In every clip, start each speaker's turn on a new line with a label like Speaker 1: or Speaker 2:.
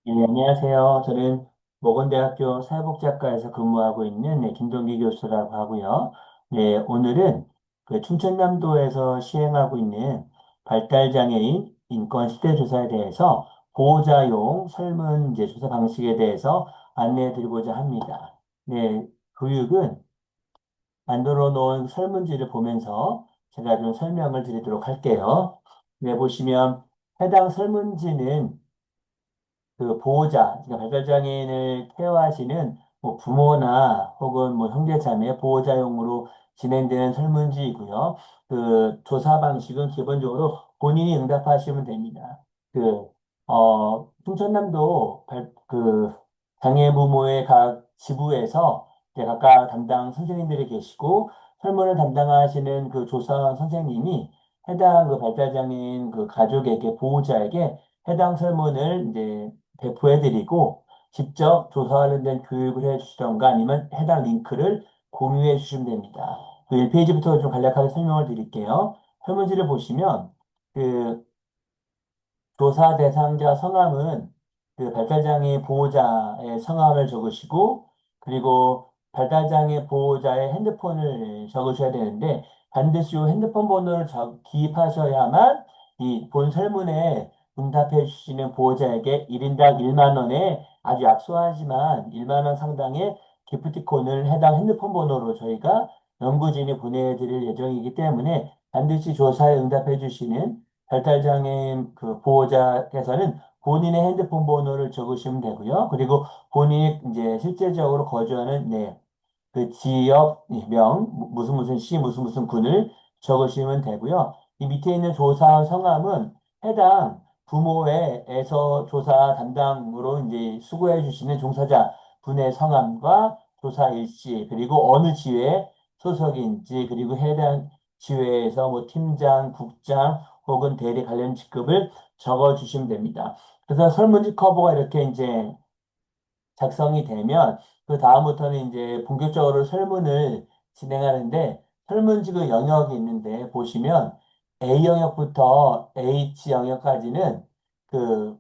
Speaker 1: 예, 안녕하세요. 저는 모건대학교 사회복지학과에서 근무하고 있는 김동기 교수라고 하고요. 네, 오늘은 그 충청남도에서 시행하고 있는 발달장애인 인권 실태조사에 대해서 보호자용 설문 이제 조사 방식에 대해서 안내해 드리고자 합니다. 네, 교육은 만들어 놓은 설문지를 보면서 제가 좀 설명을 드리도록 할게요. 네, 보시면 해당 설문지는 그 보호자, 그러니까 발달장애인을 케어하시는 뭐 부모나 혹은 뭐 형제자매 보호자용으로 진행되는 설문지이고요. 그 조사 방식은 기본적으로 본인이 응답하시면 됩니다. 그, 충청남도 장애 부모의 각 지부에서 이제 각각 담당 선생님들이 계시고 설문을 담당하시는 그 조사 선생님이 해당 그 발달장애인 그 가족에게 보호자에게 해당 설문을 이제 배포해드리고 직접 조사 관련된 교육을 해주시던가 아니면 해당 링크를 공유해 주시면 됩니다. 그 1페이지부터 좀 간략하게 설명을 드릴게요. 설문지를 보시면 그 조사 대상자 성함은 그 발달장애 보호자의 성함을 적으시고 그리고 발달장애 보호자의 핸드폰을 적으셔야 되는데 반드시 이 핸드폰 번호를 기입하셔야만 이 본 설문에 응답해 주시는 보호자에게 1인당 1만 원의 아주 약소하지만 1만 원 상당의 기프티콘을 해당 핸드폰 번호로 저희가 연구진이 보내드릴 예정이기 때문에 반드시 조사에 응답해 주시는 발달장애인 그 보호자께서는 본인의 핸드폰 번호를 적으시면 되고요. 그리고 본인이 이제 실제적으로 거주하는 그 지역명 무슨 무슨 시 무슨 무슨 군을 적으시면 되고요. 이 밑에 있는 조사 성함은 해당 부모에서 조사 담당으로 이제 수고해 주시는 종사자 분의 성함과 조사 일시 그리고 어느 지회 소속인지 그리고 해당 지회에서 뭐 팀장, 국장 혹은 대리 관련 직급을 적어 주시면 됩니다. 그래서 설문지 커버가 이렇게 이제 작성이 되면 그 다음부터는 이제 본격적으로 설문을 진행하는데 설문지 그 영역이 있는데 보시면 A 영역부터 H 영역까지는 그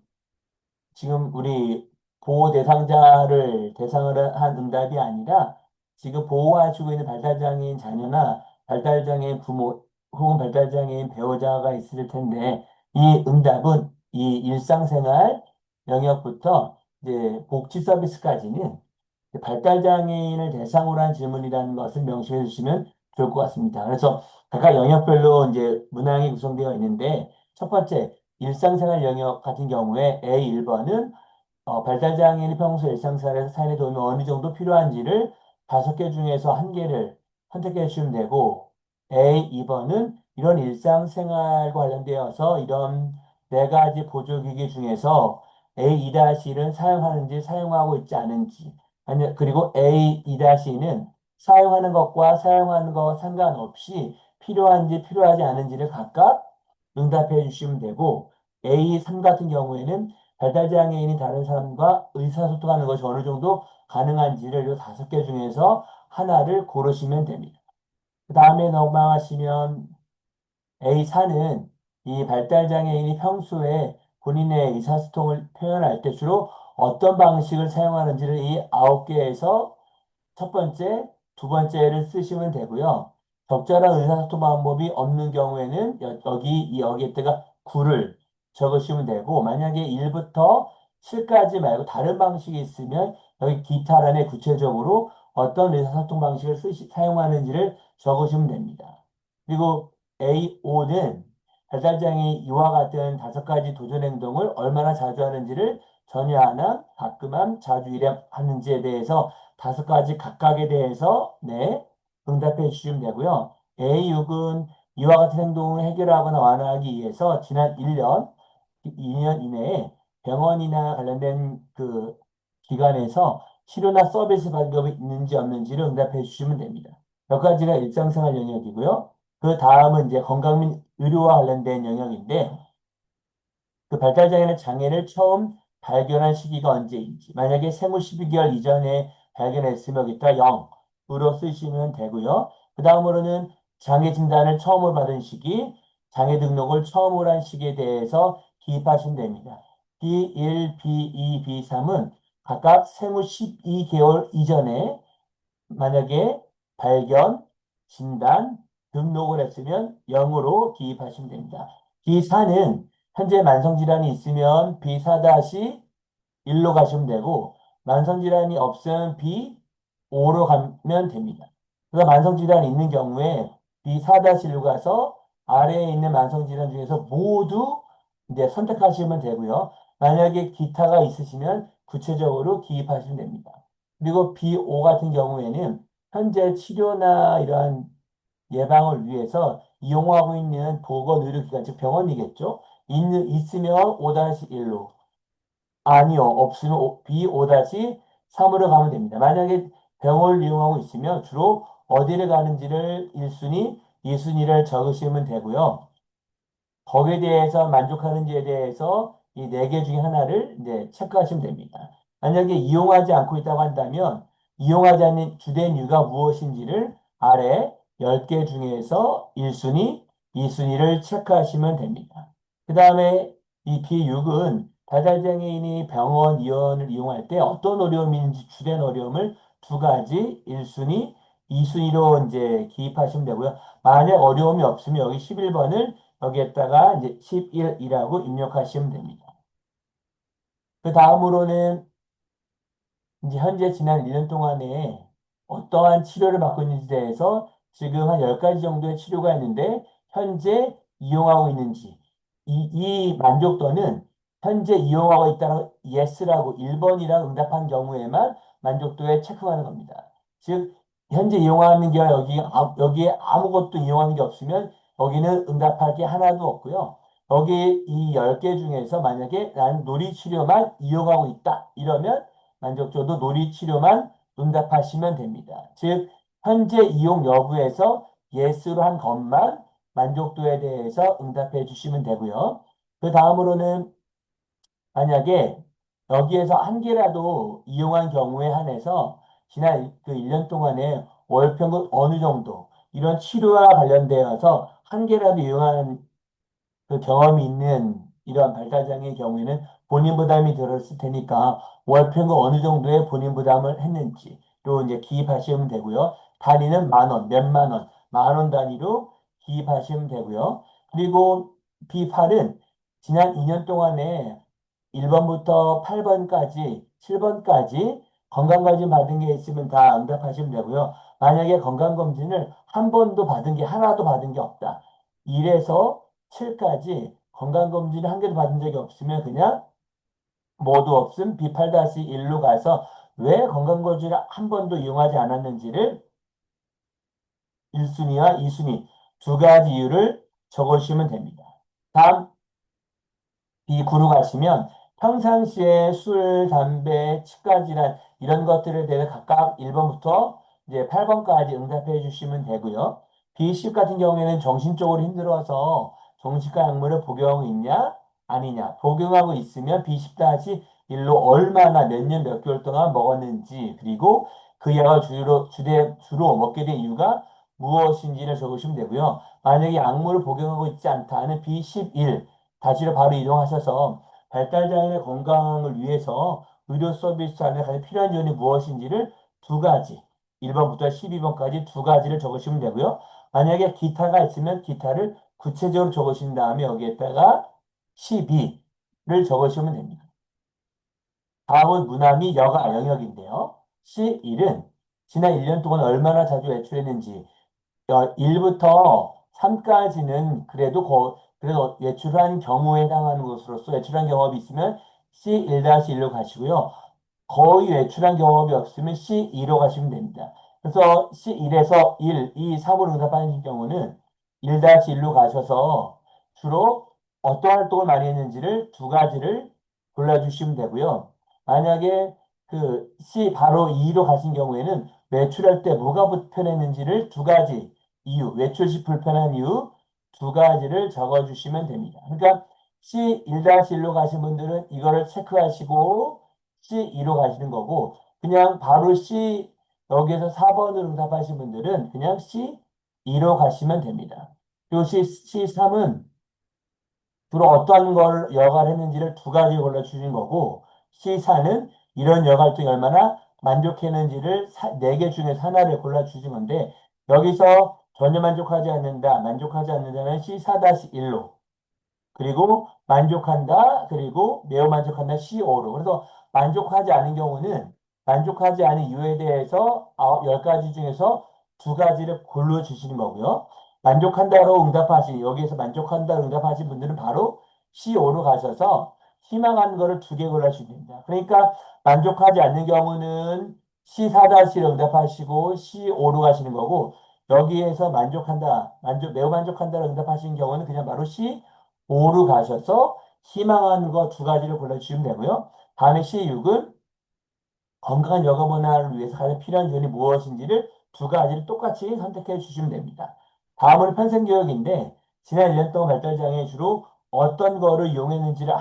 Speaker 1: 지금 우리 보호 대상자를 대상으로 한 응답이 아니라 지금 보호해주고 있는 발달장애인 자녀나 발달장애인 부모 혹은 발달장애인 배우자가 있을 텐데 이 응답은 이 일상생활 영역부터 이제 복지 서비스까지는 발달장애인을 대상으로 한 질문이라는 것을 명심해 주시면 좋을 것 같습니다. 그래서 각각 영역별로 이제 문항이 구성되어 있는데 첫 번째 일상생활 영역 같은 경우에 A1번은 발달장애인이 평소 일상생활에서 삶의 도움이 어느 정도 필요한지를 5개 중에서 한 개를 선택해 주시면 되고 A2번은 이런 일상생활과 관련되어서 이런 4가지 보조기기 중에서 A2-1은 사용하는지 사용하고 있지 않은지 아니 그리고 A2-2는 사용하는 것과 사용하는 것 상관없이 필요한지 필요하지 않은지를 각각 응답해 주시면 되고 A3 같은 경우에는 발달장애인이 다른 사람과 의사소통하는 것이 어느 정도 가능한지를 이 5개 중에서 하나를 고르시면 됩니다. 그 다음에 넘어가시면 A4는 이 발달장애인이 평소에 본인의 의사소통을 표현할 때 주로 어떤 방식을 사용하는지를 이 9개에서 첫 번째, 두 번째를 쓰시면 되고요. 적절한 의사소통 방법이 없는 경우에는 여기에다가 9를 적으시면 되고, 만약에 1부터 7까지 말고 다른 방식이 있으면 여기 기타란에 구체적으로 어떤 의사소통 방식을 사용하는지를 적으시면 됩니다. 그리고 A5는 발달장애 이와 같은 5가지 도전 행동을 얼마나 자주 하는지를 전혀 안 함, 가끔 함, 자주 하는지에 대해서 5가지 각각에 대해서 응답해 주시면 되고요. A6은 이와 같은 행동을 해결하거나 완화하기 위해서 지난 1년, 2년 이내에 병원이나 관련된 그 기관에서 치료나 서비스 방법이 있는지 없는지를 응답해 주시면 됩니다. 여기까지가 일상생활 영역이고요. 그 다음은 이제 건강 및 의료와 관련된 영역인데 그 발달장애는 장애를 처음 발견한 시기가 언제인지 만약에 생후 12개월 이전에 발견했으면 여기다 0으로 쓰시면 되고요. 그 다음으로는 장애 진단을 처음으로 받은 시기, 장애 등록을 처음으로 한 시기에 대해서 기입하시면 됩니다. B1, B2, B3은 각각 생후 12개월 이전에 만약에 발견, 진단, 등록을 했으면 0으로 기입하시면 됩니다. B4는 현재 만성질환이 있으면 B4-1로 가시면 되고 만성질환이 없으면 B5로 가면 됩니다. 그래서 만성질환이 있는 경우에 B4-1로 가서 아래에 있는 만성질환 중에서 모두 이제 선택하시면 되고요. 만약에 기타가 있으시면 구체적으로 기입하시면 됩니다. 그리고 B5 같은 경우에는 현재 치료나 이러한 예방을 위해서 이용하고 있는 보건의료기관, 즉 병원이겠죠. 있으면 5-1로, 아니요, 없으면 B5-3으로 가면 됩니다. 만약에 병원을 이용하고 있으면 주로 어디를 가는지를 1순위, 2순위를 적으시면 되고요. 거기에 대해서 만족하는지에 대해서 이 네 개 중에 하나를 이제 체크하시면 됩니다. 만약에 이용하지 않고 있다고 한다면 이용하지 않는 주된 이유가 무엇인지를 아래 10개 중에서 1순위, 2순위를 체크하시면 됩니다. 그 다음에 이 B6은 다달장애인이 병원 의원을 이용할 때 어떤 어려움인지 주된 어려움을 두 가지 1순위, 2순위로 이제 기입하시면 되고요. 만약 어려움이 없으면 여기 11번을 여기에다가 이제 11이라고 입력하시면 됩니다. 그 다음으로는 이제 현재 지난 1년 동안에 어떠한 치료를 받고 있는지에 대해서 지금 한 10가지 정도의 치료가 있는데 현재 이용하고 있는지 이 만족도는 현재 이용하고 있다는 yes라고 1번이라 응답한 경우에만 만족도에 체크하는 겁니다. 즉 현재 이용하는 게 여기에 아무것도 이용하는 게 없으면 여기는 응답할 게 하나도 없고요. 여기 이 10개 중에서 만약에 나는 놀이치료만 이용하고 있다 이러면 만족도도 놀이치료만 응답하시면 됩니다. 즉, 현재 이용 여부에서 yes로 한 것만 만족도에 대해서 응답해 주시면 되고요. 그 다음으로는 만약에 여기에서 한 개라도 이용한 경우에 한해서 지난 그 1년 동안에 월평균 어느 정도 이런 치료와 관련되어서 한 개라도 이용한 그 경험이 있는 이러한 발달장애의 경우에는 본인 부담이 들었을 테니까 월평균 어느 정도의 본인 부담을 했는지로 이제 기입하시면 되고요. 단위는 만 원, 몇만 원, 만 원 단위로 기입하시면 되고요. 그리고 B8은 지난 2년 동안에 1번부터 8번까지, 7번까지 건강검진 받은 게 있으면 다 응답하시면 되고요. 만약에 건강검진을 한 번도 받은 게 하나도 받은 게 없다. 1에서 7까지 건강검진을 한 개도 받은 적이 없으면 그냥 모두 없음 B8-1로 가서 왜 건강검진을 한 번도 이용하지 않았는지를 1순위와 2순위 두 가지 이유를 적으시면 됩니다. 다음 B9로 가시면 평상시에 술, 담배, 치과 질환 이런 것들에 대해 각각 1번부터 이제 8번까지 응답해 주시면 되고요. B10 같은 경우에는 정신적으로 힘들어서 정신과 약물을 복용하고 있냐 아니냐 복용하고 있으면 B10-1로 얼마나 몇 년 몇 개월 동안 먹었는지 그리고 그 약을 주로 먹게 된 이유가 무엇인지를 적으시면 되고요. 만약에 약물을 복용하고 있지 않다는 B11 다시로 바로 이동하셔서 발달장애인의 건강을 위해서 의료 서비스 안에 가장 필요한 지원이 무엇인지를 두 가지, 1번부터 12번까지 두 가지를 적으시면 되고요. 만약에 기타가 있으면 기타를 구체적으로 적으신 다음에 여기에다가 12를 적으시면 됩니다. 다음은 무남이 여가 영역인데요. C1은 지난 1년 동안 얼마나 자주 외출했는지 1부터 3까지는 그래도 외출한 경우에 해당하는 것으로서 외출한 경험이 있으면 C1-1로 가시고요. 거의 외출한 경험이 없으면 C2로 가시면 됩니다. 그래서 C1에서 1, 2, 3으로 응답하는 경우는 1-1로 가셔서 주로 어떤 활동을 많이 했는지를 두 가지를 골라주시면 되고요. 만약에 그 C 바로 2로 가신 경우에는 외출할 때 뭐가 불편했는지를 두 가지 이유, 외출 시 불편한 이유 두 가지를 적어주시면 됩니다. 그러니까 C1-1로 가신 분들은 이거를 체크하시고 C2로 가시는 거고 그냥 바로 여기에서 4번으로 응답하신 분들은 그냥 C2로 가시면 됩니다. 그리고 C3은 주로 어떤 걸 역할을 했는지를 두 가지 골라주신 거고, C사는 이런 역 활동이 얼마나 만족했는지를 네 개 중에서 하나를 골라주신 건데, 여기서 전혀 만족하지 않는다, 만족하지 않는다는 C4-1로, 그리고 만족한다, 그리고 매우 만족한다, C5로. 그래서 만족하지 않은 경우는 만족하지 않은 이유에 대해서 10가지 중에서 두 가지를 골라주시는 거고요. 만족한다로 응답하신, 여기에서 만족한다로 응답하신 분들은 바로 C5로 가셔서 희망하는 거를 두 개 골라주시면 됩니다. 그러니까 만족하지 않는 경우는 C4-로 응답하시고 C5로 가시는 거고, 여기에서 만족한다, 매우 만족한다로 응답하시는 경우는 그냥 바로 C5로 가셔서 희망하는 거 두 가지를 골라주시면 되고요. 다음에 C6은 건강한 여가 문화를 위해서 가장 필요한 지원이 무엇인지를 두 가지를 똑같이 선택해 주시면 됩니다. 다음은 평생교육인데 지난 1년 동안 발달장애 주로 어떤 거를 이용했는지를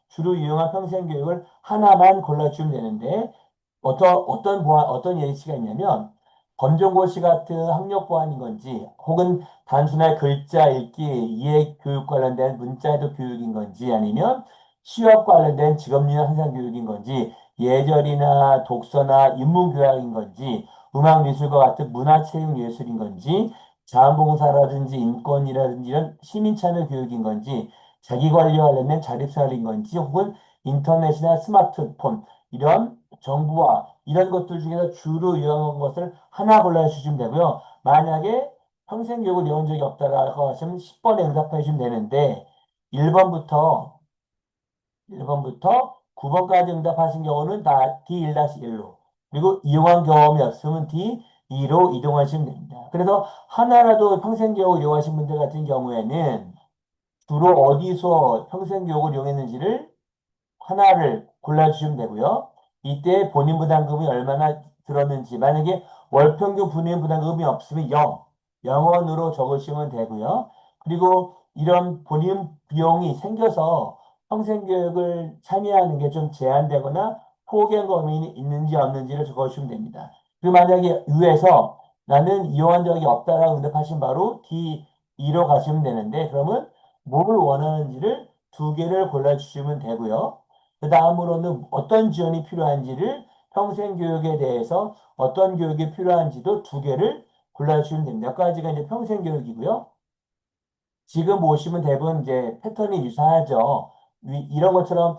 Speaker 1: 주로 이용한 평생교육을 하나만 골라주면 되는데 어떤 예시가 있냐면 검정고시 같은 학력 보완인 건지 혹은 단순한 글자 읽기 이해 교육 관련된 문자해독 교육인 건지 아니면 취업 관련된 직업윤화 향상 교육인 건지 예절이나 독서나 인문교양인 건지 음악미술과 같은 문화체육예술인 건지 자원봉사라든지 인권이라든지 이런 시민참여 교육인 건지 자기관리와 관련된 자립생활인 건지 혹은 인터넷이나 스마트폰 이런 정부와 이런 것들 중에서 주로 이용한 것을 하나 골라주시면 되고요. 만약에 평생교육을 이용한 적이 없다라고 하시면 10번에 응답해 주시면 되는데 1번부터 9번까지 응답하신 경우는 다 D1-1로. 그리고 이용한 경험이 없으면 D2로 이동하시면 됩니다. 그래서 하나라도 평생교육을 이용하신 분들 같은 경우에는 주로 어디서 평생교육을 이용했는지를 하나를 골라주시면 되고요. 이때 본인 부담금이 얼마나 들었는지, 만약에 월평균 본인 부담금이 없으면 0원으로 적으시면 되고요. 그리고 이런 본인 비용이 생겨서 평생교육을 참여하는 게 좀 제한되거나 포기한 범위이 있는지 없는지를 적어주시면 됩니다. 그리고 만약에 U에서 나는 이용한 적이 없다라고 응답하신 바로 D2로 가시면 되는데, 그러면 뭘 원하는지를 두 개를 골라주시면 되고요. 그 다음으로는 어떤 지원이 필요한지를 평생교육에 대해서 어떤 교육이 필요한지도 두 개를 골라주시면 됩니다. 몇 가지가 이제 평생교육이고요. 지금 보시면 대부분 이제 패턴이 유사하죠. 이런 것처럼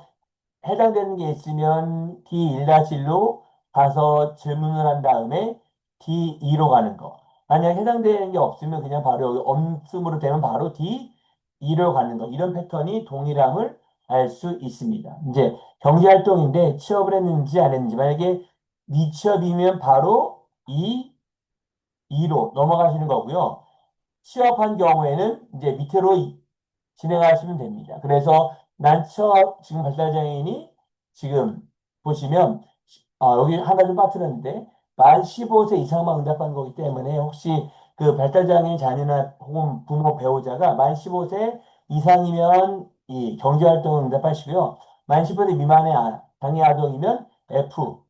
Speaker 1: 해당되는 게 있으면 D1-1로 가서 질문을 한 다음에 D2로 가는 거. 만약 해당되는 게 없으면 그냥 바로 여기 없음으로 되면 바로 D2로 가는 거. 이런 패턴이 동일함을 알 수 있습니다. 이제 경제활동인데 취업을 했는지 안 했는지. 만약에 미취업이면 바로 2로 넘어가시는 거고요. 취업한 경우에는 이제 밑으로 진행하시면 됩니다. 그래서 난처 지금 발달장애인이 지금 보시면 여기 하나 좀 빠뜨렸는데 만 15세 이상만 응답한 거기 때문에 혹시 그 발달장애인 자녀나 혹은 부모 배우자가 만 15세 이상이면 이 경제활동 응답하시고요. 만 15세 미만의 장애 아동이면 F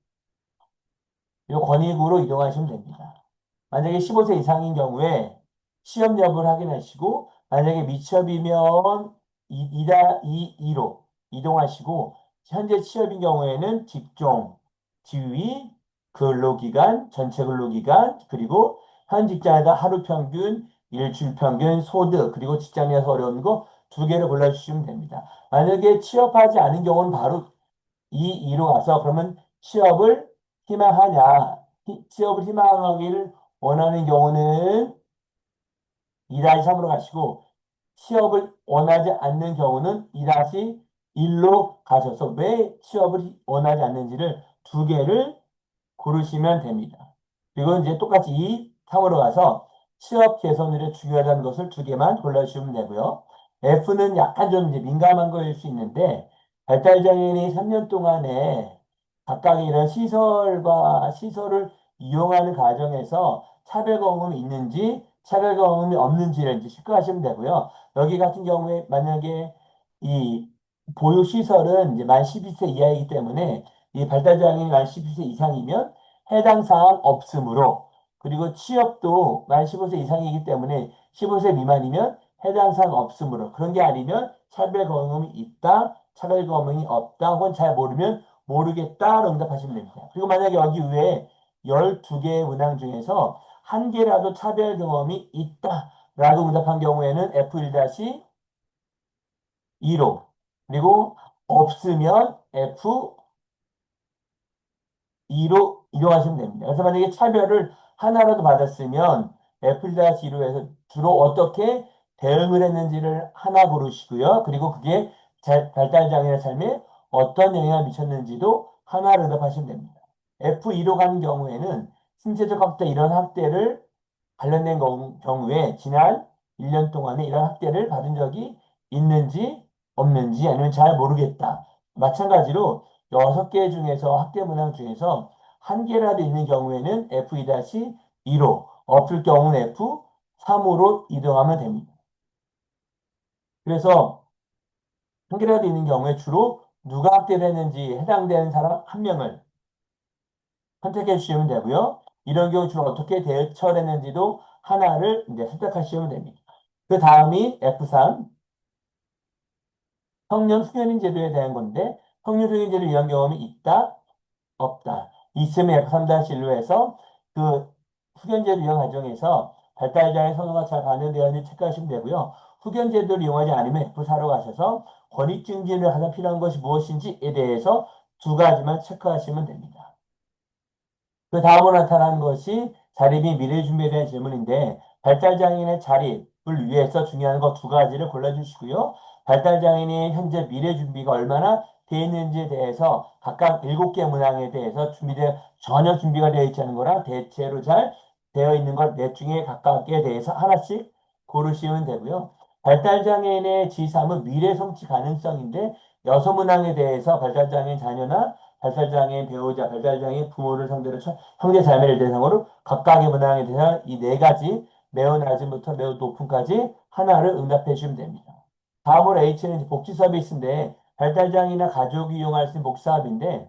Speaker 1: 그리고 권익으로 이동하시면 됩니다. 만약에 15세 이상인 경우에 시험 여부를 확인하시고 만약에 미취업이면 2로 이동하시고 현재 취업인 경우에는 직종, 지위, 근로기간, 전체 근로기간 그리고 현 직장에다 하루 평균, 일주일 평균, 소득 그리고 직장 내에서 어려운 거 두 개를 골라주시면 됩니다. 만약에 취업하지 않은 경우는 바로 2로 가서 그러면 취업을 희망하냐 취업을 희망하기를 원하는 경우는 2-3으로 가시고 취업을 원하지 않는 경우는 2-1로 가셔서 왜 취업을 원하지 않는지를 두 개를 고르시면 됩니다. 그리고 이제 똑같이 3으로 가서 취업 개선율에 중요하다는 것을 두 개만 골라주시면 되고요. F는 약간 좀 이제 민감한 거일 수 있는데 발달장애인이 3년 동안에 각각의 이런 시설을 이용하는 과정에서 차별 경험이 있는지 차별 경험이 없는지를 이제 체크하시면 되고요. 여기 같은 경우에 만약에 이 보육시설은 이제 만 12세 이하이기 때문에 이 발달장애인이 만 12세 이상이면 해당 사항 없으므로 그리고 취업도 만 15세 이상이기 때문에 15세 미만이면 해당 사항 없으므로 그런 게 아니면 차별 경험이 있다, 차별 경험이 없다, 혹은 잘 모르면 모르겠다로 응답하시면 됩니다. 그리고 만약에 여기 위에 12개의 문항 중에서 한 개라도 차별 경험이 있다라고 응답한 경우에는 F1-2로 그리고 없으면 F2로 이동하시면 됩니다. 그래서 만약에 차별을 하나라도 받았으면 F1-2로 해서 주로 어떻게 대응을 했는지를 하나 고르시고요. 그리고 그게 발달장애의 삶에 어떤 영향을 미쳤는지도 하나를 응답하시면 됩니다. F2로 가는 경우에는 신체적 학대 이런 학대를 관련된 경우에 지난 1년 동안에 이런 학대를 받은 적이 있는지 없는지 아니면 잘 모르겠다. 마찬가지로 6개 중에서 학대 문항 중에서 한 개라도 있는 경우에는 F2-2로 없을 경우는 F3으로 이동하면 됩니다. 그래서 한 개라도 있는 경우에 주로 누가 학대를 했는지 해당되는 사람 한 명을 선택해 주시면 되고요. 이런 경우 주로 어떻게 대처를 했는지도 하나를 이제 선택하시면 됩니다. 그 다음이 F3, 성년 수녀인 제도에 대한 건데, 성년 수녀인 제도를 이용한 경험이 있다, 없다. 있으면 F3-1로 해서 그 후견제도 이용 과정에서 발달장애 선호가 잘 반영되었는지 체크하시면 되고요. 후견제도를 이용하지 않으면 F4로 가셔서 권익증진을 가장 필요한 것이 무엇인지에 대해서 두 가지만 체크하시면 됩니다. 그 다음으로 나타나는 것이 자립이 미래 준비에 대한 질문인데 발달장애인의 자립을 위해서 중요한 것 두 가지를 골라주시고요. 발달장애인의 현재 미래 준비가 얼마나 되어 있는지에 대해서 각각 7개 문항에 대해서 전혀 준비가 되어 있지 않은 거랑 대체로 잘 되어 있는 것 넷 중에 각각에 대해서 하나씩 고르시면 되고요. 발달장애인의 지3은 미래 성취 가능성인데 6문항에 대해서 발달장애인 자녀나 발달장애인 배우자, 발달장애인 부모를 상대로 형제 자매를 대상으로 각각의 문항에 대해서 이 네 가지 매우 낮음부터 매우 높음까지 하나를 응답해 주시면 됩니다. 다음으로 H는 복지 서비스인데 발달장애인이나 가족이 이용할 수 있는 복지 사업인데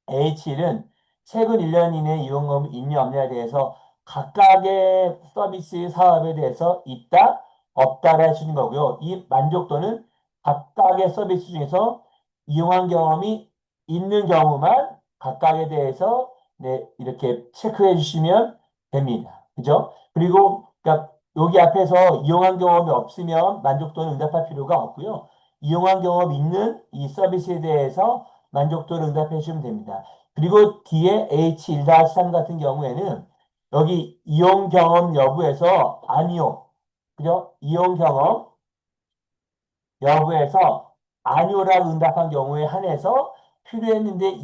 Speaker 1: H1은 최근 1년 이내 이용금이 있냐 없냐에 대해서 각각의 서비스 사업에 대해서 있다, 없다를 해주는 거고요. 이 만족도는 각각의 서비스 중에서 이용한 경험이 있는 경우만 각각에 대해서 네, 이렇게 체크해 주시면 됩니다. 그죠? 그리고 그러니까 여기 앞에서 이용한 경험이 없으면 만족도는 응답할 필요가 없고요. 이용한 경험이 있는 이 서비스에 대해서 만족도를 응답해 주시면 됩니다. 그리고 뒤에 H1-3 같은 경우에는 여기 이용 경험 여부에서 아니요. 그죠? 이용 경험 여부에서 아니오라고 응답한 경우에 한해서 필요했는데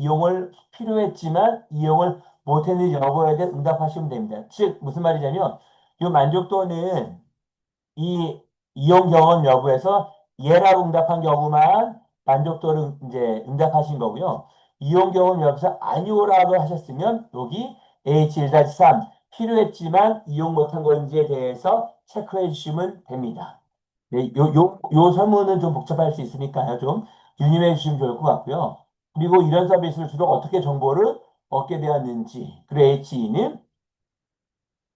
Speaker 1: 필요했지만 이용을 못했는지 여부에 대해 응답하시면 됩니다. 즉, 무슨 말이냐면, 이 만족도는 이 이용 경험 여부에서 예라고 응답한 경우만 만족도를 이제 응답하신 거고요. 이용 경험 여부에서 아니오라고 하셨으면 여기 H1-3 필요했지만 이용 못한 건지에 대해서 체크해 주시면 됩니다. 네, 요 설문은 좀 복잡할 수 있으니까요. 좀 유념해 주시면 좋을 것 같고요. 그리고 이런 서비스를 주로 어떻게 정보를 얻게 되었는지. 그리고 H는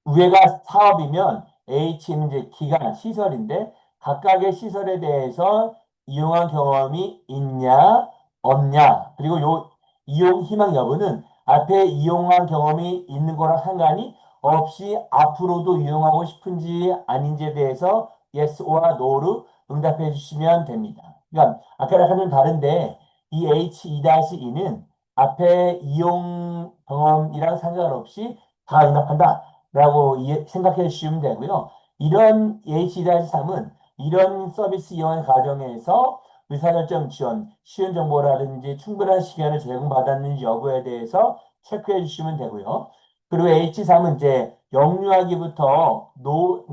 Speaker 1: 위에가 사업이면 H는 이제 기관, 시설인데 각각의 시설에 대해서 이용한 경험이 있냐, 없냐. 그리고 요 이용 희망 여부는 앞에 이용한 경험이 있는 거랑 상관이 없이 앞으로도 이용하고 싶은지 아닌지에 대해서 yes or no로 응답해 주시면 됩니다. 그러니까 아까랑 좀 다른데 이 H2-2는 앞에 이용 경험이랑 상관없이 다 응답한다. 라고 생각해 주시면 되고요. 이런 H-3은 이런 서비스 이용 과정에서 의사결정 지원, 쉬운 정보라든지 충분한 시간을 제공받았는지 여부에 대해서 체크해 주시면 되고요. 그리고 H3은 이제 영유아기부터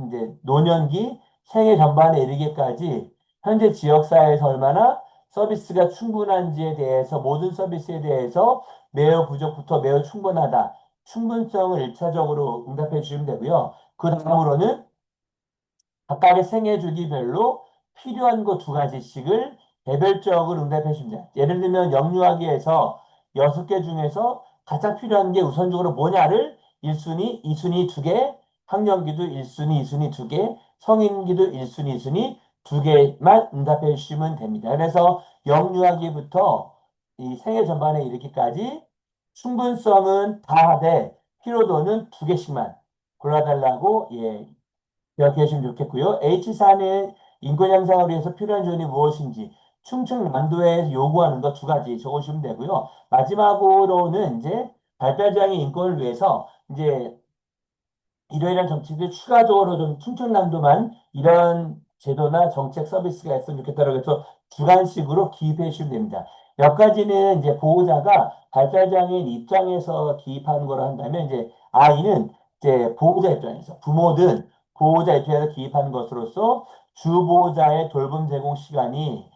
Speaker 1: 이제 노년기 생애 전반에 이르기까지 현재 지역사회에서 얼마나 서비스가 충분한지에 대해서 모든 서비스에 대해서 매우 부족부터 매우 충분하다. 충분성을 1차적으로 응답해 주시면 되고요. 그 다음으로는 각각의 생애 주기별로 필요한 것 두 가지씩을 개별적으로 응답해 주십니다. 예를 들면 영유아기에서 6개 중에서 가장 필요한 게 우선적으로 뭐냐를 1순위, 2순위 2개, 학령기도 1순위, 2순위 2개, 성인기도 1순위, 2순위 두 개만 응답해 주시면 됩니다. 그래서 영유아기부터 이 생애 전반에 이르기까지 충분성은 다 하되 피로도는 두 개씩만 골라달라고 예, 기억해 주시면 좋겠고요. H사는 인권 향상을 위해서 필요한 조언이 무엇인지 충청남도에 요구하는 것 두 가지 적으시면 되고요. 마지막으로는 이제 발달장애 인권을 위해서 이제 이러이러한 정책들 추가적으로 좀 충청남도만 이런 제도나 정책 서비스가 있으면 좋겠다고 해서 주관식으로 기입해 주시면 됩니다. 몇 가지는 이제 보호자가 발달장애인 입장에서 기입하는 거로 한다면 이제 아이는 이제 보호자 입장에서 부모든 보호자 입장에서 기입하는 것으로서 주보호자의 돌봄 제공 시간이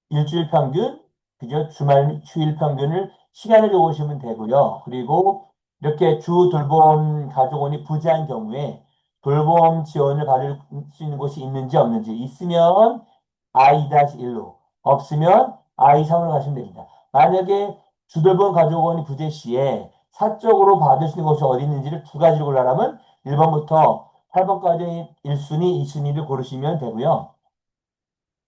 Speaker 1: 일주일 평균, 그죠? 주말 휴일 평균을 시간을 적으시면 되고요. 그리고 이렇게 주 돌봄 가족원이 부재한 경우에 돌봄 지원을 받을 수 있는 곳이 있는지 없는지 있으면 I-1로 없으면 I-3으로 가시면 됩니다. 만약에 주돌봄 가족원이 부재 시에 사적으로 받을 수 있는 곳이 어디 있는지를 두 가지로 골라라면 1번부터 8번까지 1순위, 2순위를 고르시면 되고요.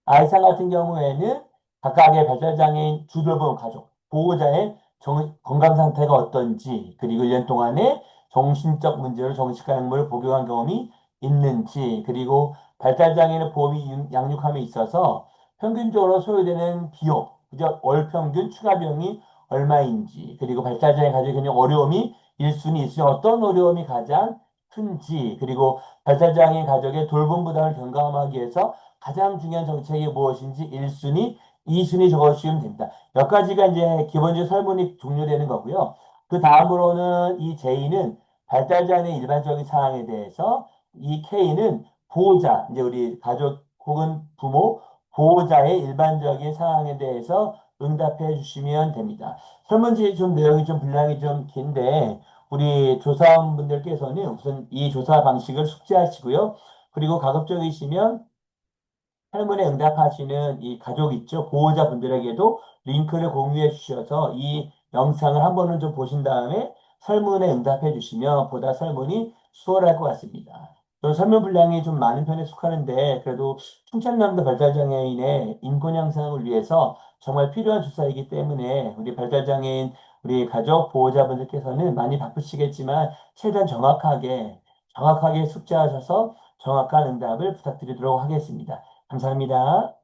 Speaker 1: 아이상 같은 경우에는 각각의 발달장애인 주변 가족, 보호자의 건강 상태가 어떤지, 그리고 1년 동안에 정신적 문제로 정신과 약물을 복용한 경험이 있는지, 그리고 발달장애인의 보험이 양육함에 있어서 평균적으로 소요되는 비용, 그죠? 월 평균 추가 비용이 얼마인지, 그리고 발달장애 가족의 그냥 어려움이 1순위, 2순위 어떤 어려움이 가장 큰지, 그리고 발달장애 가족의 돌봄 부담을 경감하기 위해서 가장 중요한 정책이 무엇인지 1순위, 2순위 적어주시면 됩니다. 몇 가지가 이제 기본적인 설문이 종료되는 거고요. 그 다음으로는 이 J는 발달장애 일반적인 사항에 대해서 이 K는 보호자, 이제 우리 가족 혹은 부모, 보호자의 일반적인 사항에 대해서 응답해 주시면 됩니다. 설문지 좀 내용이 좀 분량이 좀 긴데 우리 조사원분들께서는 우선 이 조사 방식을 숙지하시고요. 그리고 가급적이시면 설문에 응답하시는 이 가족 있죠? 보호자분들에게도 링크를 공유해 주셔서 이 영상을 한 번은 좀 보신 다음에 설문에 응답해 주시면 보다 설문이 수월할 것 같습니다. 저 설문 분량이 좀 많은 편에 속하는데 그래도 충청남도 발달장애인의 인권 향상을 위해서 정말 필요한 조사이기 때문에 우리 발달장애인 우리 가족 보호자분들께서는 많이 바쁘시겠지만 최대한 정확하게 숙지하셔서 정확한 응답을 부탁드리도록 하겠습니다. 감사합니다.